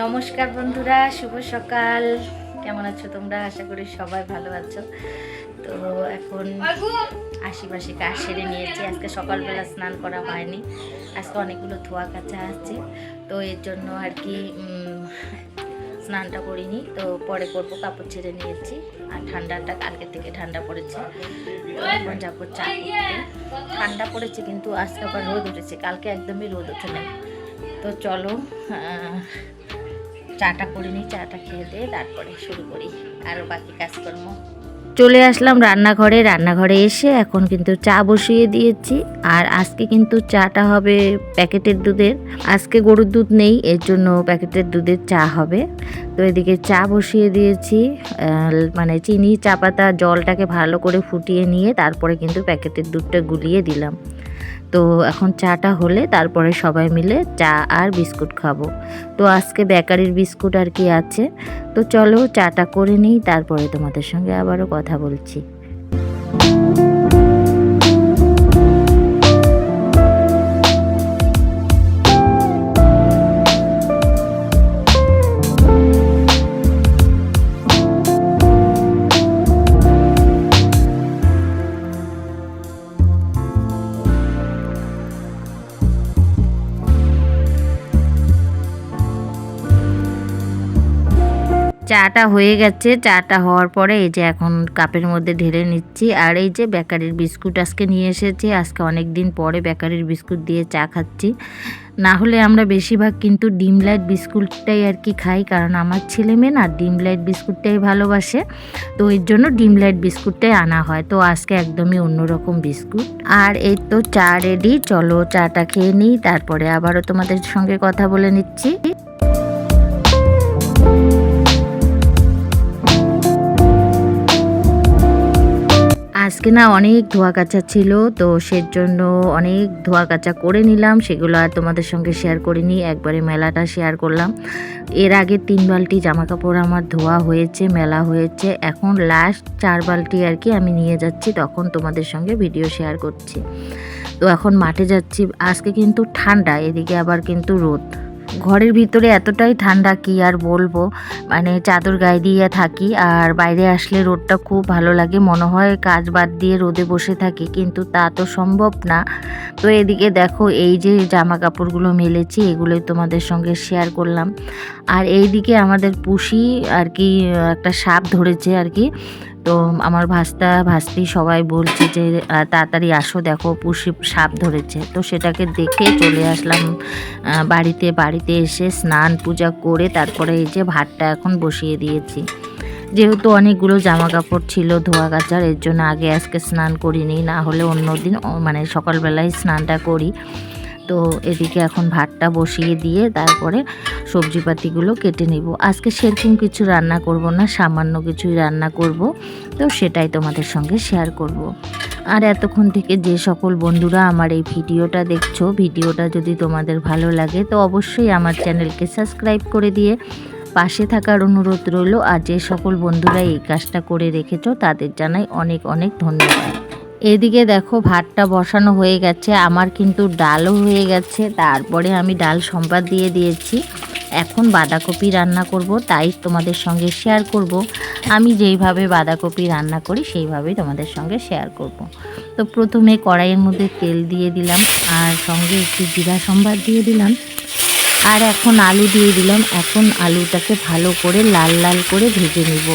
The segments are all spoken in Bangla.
নমস্কার বন্ধুরা, শুভ সকাল। কেমন আছো তোমরা? আশা করি সবাই ভালো আছো। তো এখন আশিপাশি কাজ সেরে নিয়েছি। আজকে সকালবেলা স্নান করা হয়নি, আজকে অনেকগুলো ধোয়া কাচা আছে, তো এর জন্য আর কি স্নানটা করিনি। তো পরে করবো, কাপড় ছেড়ে নিয়েছি। আর ঠান্ডাটা কালকে থেকে ঠান্ডা পড়েছে, এখন যাবো চা করতে। ঠান্ডা পড়েছে কিন্তু আজকে আবার রোদ উঠেছে, কালকে একদমই রোদ ওঠে না। তো চলো চাটা করে নিই, চাটা খেয়ে দিয়ে তারপরে শুরু করি আরও বাকি কাজকর্ম। চলে আসলাম রান্নাঘরে এসে এখন কিন্তু চা বসিয়ে দিয়েছি। আর আজকে কিন্তু চাটা হবে প্যাকেটের দুধের, আজকে গরুর দুধ নেই, এর জন্য প্যাকেটের দুধের চা হবে। তো এদিকে চা বসিয়ে দিয়েছি, মানে চিনি চা পাতা জলটাকে ভালো করে ফুটিয়ে নিয়ে তারপরে কিন্তু প্যাকেটের দুধটা গুলিয়ে দিলাম। তো এখন চাটা হলে তারপরে সবাই মিলে চা আর বিস্কুট খাবো। তো আজকে বেকারির বিস্কুট আর কি আছে। তো চলো চাটা করে নিই, তারপরে তোমাদের সঙ্গে আবারও কথা বলছি। চাটা হয়ে গেছে, চাটা হওয়ার পরে এই যে এখন কাপের মধ্যে ঢেলে নিচ্ছি। আর এই যে বেকারির বিস্কুট আজকে নিয়ে এসেছি, আজকে অনেক দিন পরে বেকারির বিস্কুট দিয়ে চা খাচ্ছি। না হলে আমরা বেশিরভাগ কিন্তু ডিম লাইট বিস্কুটটাই আর কি খাই, কারণ আমার ছেলে মেয়ে না ডিম লাইট বিস্কুটটাই ভালোবাসে, তো এর জন্য ডিম লাইট বিস্কুটটাই আনা হয়। তো আজকে একদমই অন্যরকম বিস্কুট। আর এই তো চা রেডি, চলো চাটা খেয়ে নিই, তারপরে আবারও তোমাদের সঙ্গে কথা বলে নিচ্ছি। আজকে না অনেক ধোয়া কাচা ছিল, তো সেজন্য অনেক ধোয়া কাচা করে নিলাম, সেগুলো আর তোমাদের সঙ্গে শেয়ার করিনি, একবারে মেলাটা শেয়ার করলাম। এর আগে 3 বালতি জামা কাপড় আমার ধোয়া হয়েছে, মেলা হয়েছে, এখন লাস্ট 4 বালতি আর কি আমি নিয়ে যাচ্ছি, তখন তোমাদের সঙ্গে ভিডিও শেয়ার করছি। তো এখন মাঠে যাচ্ছি, আজকে কিন্তু ঠান্ডা, এদিকে আবার কিন্তু রোদ। ঘরের ভিতরে এতটাই ঠান্ডা কি আর বলবো, মানে চাদর গায়ে দিয়ে থাকি, আর বাইরে আসলে রোদটা খুব ভালো লাগে, মনে হয় কাজ বাদ দিয়ে রোদে বসে থাকি, কিন্তু তা তো সম্ভব না। তো এদিকে দেখো এই যে জামা কাপড়গুলো মেলেছি, এগুলোই তোমাদের সঙ্গে শেয়ার করলাম। আর এইদিকে আমাদের পুষি আর কি একটা সাপ ধরেছে আর কি, তো আমার ভাস্তি সবাই বলছে যে তাড়াতাড়ি আসো, দেখো পুষি সাপ ধরেছে। তো সেটাকে দেখে চলে আসলাম বাড়িতে এসে স্নান পূজা করে তারপরে এই যে ভাতটা এখন বসিয়ে দিয়েছি। যেহেতু অনেকগুলো জামা কাপড় ছিল ধোয়া কাচার, এর জন্য আজকে স্নান করিনি, না হলে অন্যদিন মানে সকালবেলায় স্নানটা করি। তো এদিকে এখন ভাতটা বসিয়ে দিয়ে তারপরে সবজিপাতিগুলো কেটে নিব। আজকে সেরকম কিছু রান্না করব না, সামান্য কিছুই রান্না করব, তো সেটাই তোমাদের সঙ্গে শেয়ার করব। আর এতক্ষণ থেকে যে সকল বন্ধুরা আমার এই ভিডিওটা দেখছো, ভিডিওটা যদি তোমাদের ভালো লাগে তো অবশ্যই আমার চ্যানেলকে সাবস্ক্রাইব করে দিয়ে পাশে থাকার অনুরোধ রইল। আর যে সকল বন্ধুরা এই কাজটা করে রেখেছো তাদের জানাই অনেক অনেক ধন্যবাদ। এদিকে দেখো ভাতটা বসানো হয়ে গেছে, আমার কিন্তু ডালও হয়ে গেছে, তারপরে আমি ডাল সম্বাদ দিয়ে দিয়েছি। এখন বাঁধাকপি রান্না করব, তাই তোমাদের সঙ্গে শেয়ার করব। আমি যেইভাবে বাঁধাকপি রান্না করি সেইভাবেই তোমাদের সঙ্গে শেয়ার করব। তো প্রথমে কড়াইয়ের মধ্যে তেল দিয়ে দিলাম, আর সঙ্গে একটু জিরা সম্বাদ দিয়ে দিলাম, আর এখন আলু দিয়ে দিলাম। এখন আলুটাকে ভালো করে লাল লাল করে ভেজে নেব।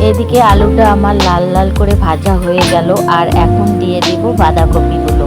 এদিকে আলুটা আমার লাল লাল করে ভাজা হয়ে গেল, আর এখন দিয়ে দেব বাঁধাকপিগুলো।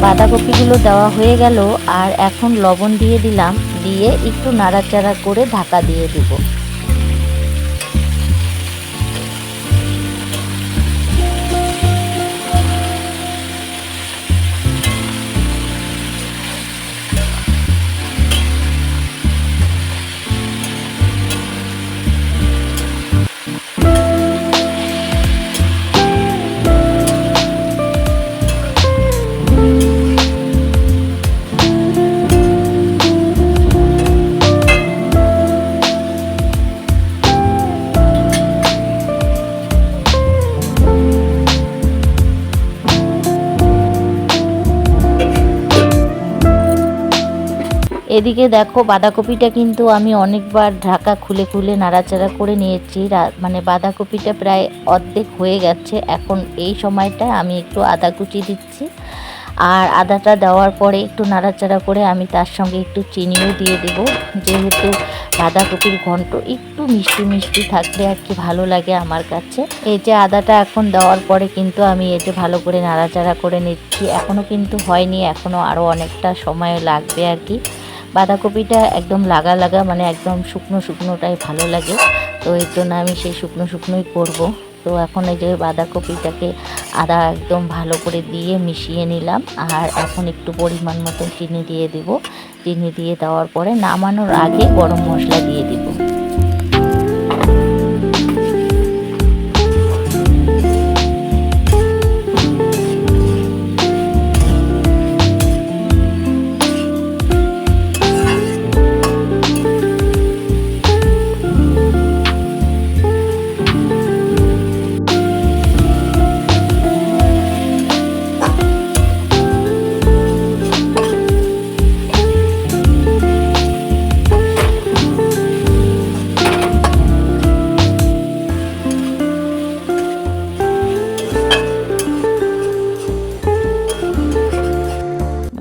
বাঁধাকপিগুলো দেওয়া হয়ে গেল, আর এখন লবণ দিয়ে দিলাম, দিয়ে একটু নাড়াচাড়া করে ঢাকা দিয়ে দিব। এদিকে দেখো বাঁধাকপিটা কিন্তু আমি অনেকবার ঢাকা খুলে খুলে নাড়াচাড়া করে নিয়েছি, মানে বাঁধাকপিটা প্রায় অর্ধেক হয়ে গেছে। এখন এই সময়টা আমি একটু আদা কুচি দিচ্ছি, আর আদাটা দেওয়ার পরে একটু নাড়াচাড়া করে আমি তার সঙ্গে একটু চিনিও দিয়ে দেবো, যেহেতু বাঁধাকপির ঘন্ট একটু মিষ্টি মিষ্টি থাকলে আর কি ভালো লাগে আমার কাছে। এই যে আদাটা এখন দেওয়ার পরে কিন্তু আমি এই যে ভালো করে নাড়াচাড়া করে নিচ্ছি। এখনও কিন্তু হয়নি, এখনও আরও অনেকটা সময় লাগবে আর কি। বাঁধাকপিটা একদম লাগা লাগা, মানে একদম শুকনো শুকনোটাই ভালো লাগে, তো এর জন্য আমি সেই শুকনো শুকনোই করব। তো এখন এই যে বাঁধাকপিটাকে আদা একদম ভালো করে দিয়ে মিশিয়ে নিলাম, আর এখন একটু পরিমাণ মতো চিনি দিয়ে দিব। চিনি দিয়ে দেওয়ার পরে নামানোর আগে গরম মশলা দিয়ে দিব।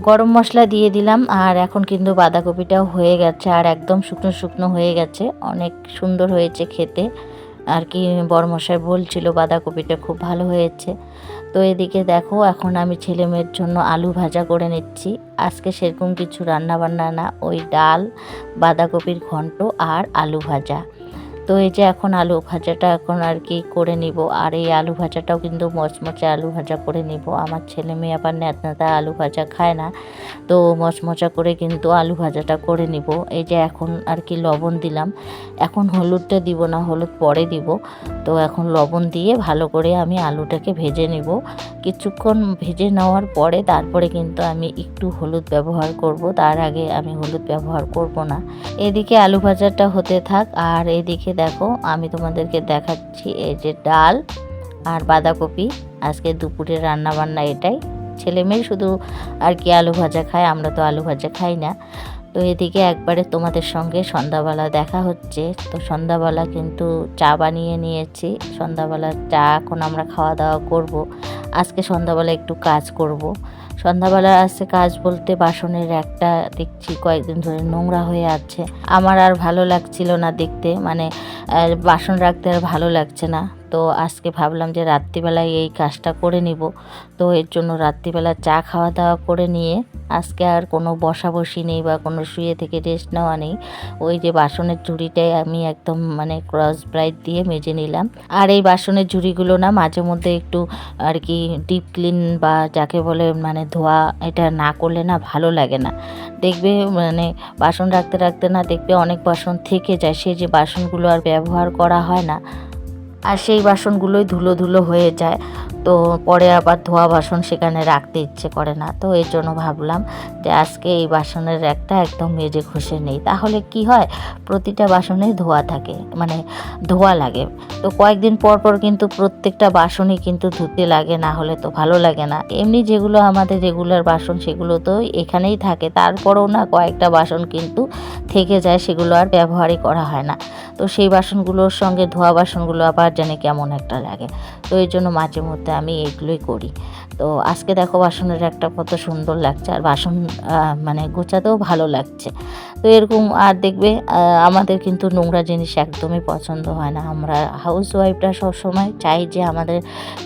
গরম মশলা দিয়ে দিলাম, আর এখন কিন্তু বাঁধাকপিটাও হয়ে গেছে, আর একদম শুকনো শুকনো হয়ে গেছে, অনেক সুন্দর হয়েছে খেতে আর কি। বড়মশাই বলছিল বাঁধাকপিটা খুব ভালো হয়েছে। তো এদিকে দেখো এখন আমি ছেলে মেয়ের জন্য আলু ভাজা করে নিচ্ছি। আজকে সেরকম কিছু রান্না বান্না না, ওই ডাল, বাঁধাকপির ঘন্ট আর আলু ভাজা। তো এই যে এখন আলু ভাজাটা এখন আর কি করে নিব, আর এই আলু ভাজাটাও কিন্তু মচমচে আলু ভাজা করে নিব। আমার ছেলে মেয়ে আবার ন্যাতা আলু ভাজা খায় না, তো মচমচা করে কিন্তু আলু ভাজাটা করে নিব। এই যে এখন আর কি লবণ দিলাম, এখন হলুদটা দিব না, হলুদ পরে দিব। তো এখন লবণ দিয়ে ভালো করে আমি আলুটাকে ভেজে নিব। কিছুক্ষণ ভেজে নেওয়ার পরে তারপরে কিন্তু আমি একটু হলুদ ব্যবহার করব, তার আগে আমি হলুদ ব্যবহার করব না। এদিকে আলু ভাজাটা হতে থাক, আর এদিকে দেখো আমি তোমাদেরকে দেখাচ্ছি এই যে ডাল আর বাঁধাকপি। আজকে দুপুরে রান্না বান্না এটাই। ছেলে মেয়ে শুধু আর কি আলু ভাজা খায়, আমরা তো আলু ভাজা খাই না। তো এদিকে একবারে তোমাদের সঙ্গে সন্ধ্যাবেলা দেখা হচ্ছে। তো সন্ধ্যাবেলা কিন্তু চা বানিয়ে নিয়েছি, সন্ধ্যাবেলার চা এখন আমরা খাওয়া দাওয়া করব। আজকে সন্ধ্যাবেলা একটু কাজ করব। সন্ধ্যাবেলা আসছে কাজ বলতে বাসনের একটা দেখছি কয়েকদিন ধরে নোংরা হয়ে আছে, আমার আর ভালো লাগছিল না দেখতে, মানে বাসন রাখতে আর ভালো লাগছে না। তো আজকে ভাবলাম যে রাত্রিবেলায় এই কাজটা করে নিব। তো এর জন্য রাত্রিবেলা চা খাওয়া দাওয়া করে নিয়ে আজকে আর কোনো বসাবসি নেই বা কোনো শুয়ে থেকে রেস্ট নেওয়া নেই। ওই যে বাসনের ঝুড়িটাই আমি একদম মানে ক্রস ব্রাইট দিয়ে মেজে নিলাম। আর এই বাসনের ঝুড়িগুলো না মাঝে মধ্যে একটু আর কি ডিপ ক্লিন বা যাকে বলে মানে ধোয়া, এটা না করলে না ভালো লাগে না। দেখবে মানে বাসন রাখতে রাখতে না দেখবে অনেক বাসন থেকে যায়, সেই যে বাসনগুলো আর ব্যবহার করা হয় না, আর সেই বাসনগুলোই ধুলো ধুলো হয়ে যায়। তো পরে আবার ধোয়া বাসন সেখানে রাখতে ইচ্ছে করে না। তো এর জন্য ভাবলাম যে আজকে এই বাসনের একটা একদম মেজে ঘষে নেই, তাহলে কি হয় প্রতিটা বাসনে ধোয়া থাকে, মানে ধোয়া লাগে। তো কয়েকদিন পর পর কিন্তু প্রত্যেকটা বাসনই কিন্তু ধুতে লাগে, না হলে তো ভালো লাগে না। এমনি যেগুলো আমাদের রেগুলার বাসন সেগুলো তো এখানেই থাকে, তারপরেও না কয়েকটা বাসন কিন্তু থেকে যায়, সেগুলো আর ব্যবহারই করা হয় না। তো সেই বাসনগুলোর সঙ্গে ধোয়া বাসনগুলো আবার জানি কেমন একটা লাগে। তো এই জন্য মাঝে মধ্যে আমি এইগুলোই করি। তো আজকে দেখো বাসনের একটা কত সুন্দর লাগছে, আর বাসন মানে গোছাতেও ভালো লাগছে। তো এরকম আর দেখবে আমাদের কিন্তু নোংরা জিনিস একদমই পছন্দ হয় না। আমরা হাউস ওয়াইফরা সবসময় চাই যে আমাদের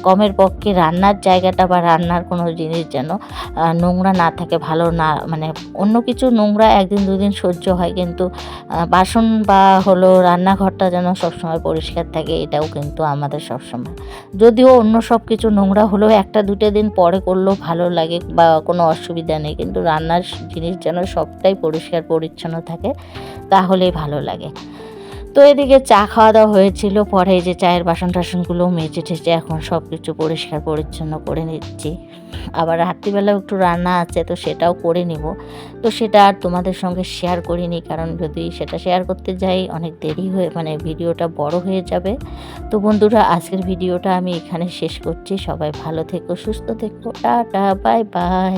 কমের পক্ষে রান্নার জায়গাটা বা রান্নার কোনো জিনিস যেন নোংরা না থাকে, ভালো না, মানে অন্য কিছু নোংরা একদিন দুদিন সহ্য হয়, কিন্তু বাসন বা হলো রান্নাঘরটা যেন সবসময় পরিষ্কার থাকে, এটাও কিন্তু আমাদের সবসময়। যদিও অন্য সব কিছু নোংরা হলেও একটা দুটো দিন পরে করলেও ভালো লাগে বা কোনো অসুবিধা নেই, কিন্তু রান্নার জিনিস যেন সবটাই পরিষ্কার পরিচ্ছন্ন থাকে, তাহলেই ভালো লাগে। তো এদিকে চা খাওয়া দাওয়া হয়েছিল, পরে এই যে চায়ের বাসন টাসনগুলো মেজে টেজে এখন সব কিছু পরিষ্কার পরিচ্ছন্ন করে নিচ্ছি। আবার রাত্রিবেলাও একটু রান্না আছে, তো সেটাও করে নিব। তো সেটা আর তোমাদের সঙ্গে শেয়ার করিনি, কারণ যদি সেটা শেয়ার করতে যাই অনেক দেরি হয়ে, মানে ভিডিওটা বড় হয়ে যাবে। তো বন্ধুরা, আজকের ভিডিওটা আমি এখানে শেষ করছি। সবাই ভালো থেকো, সুস্থ থেকো, টাটা, বাই বাই।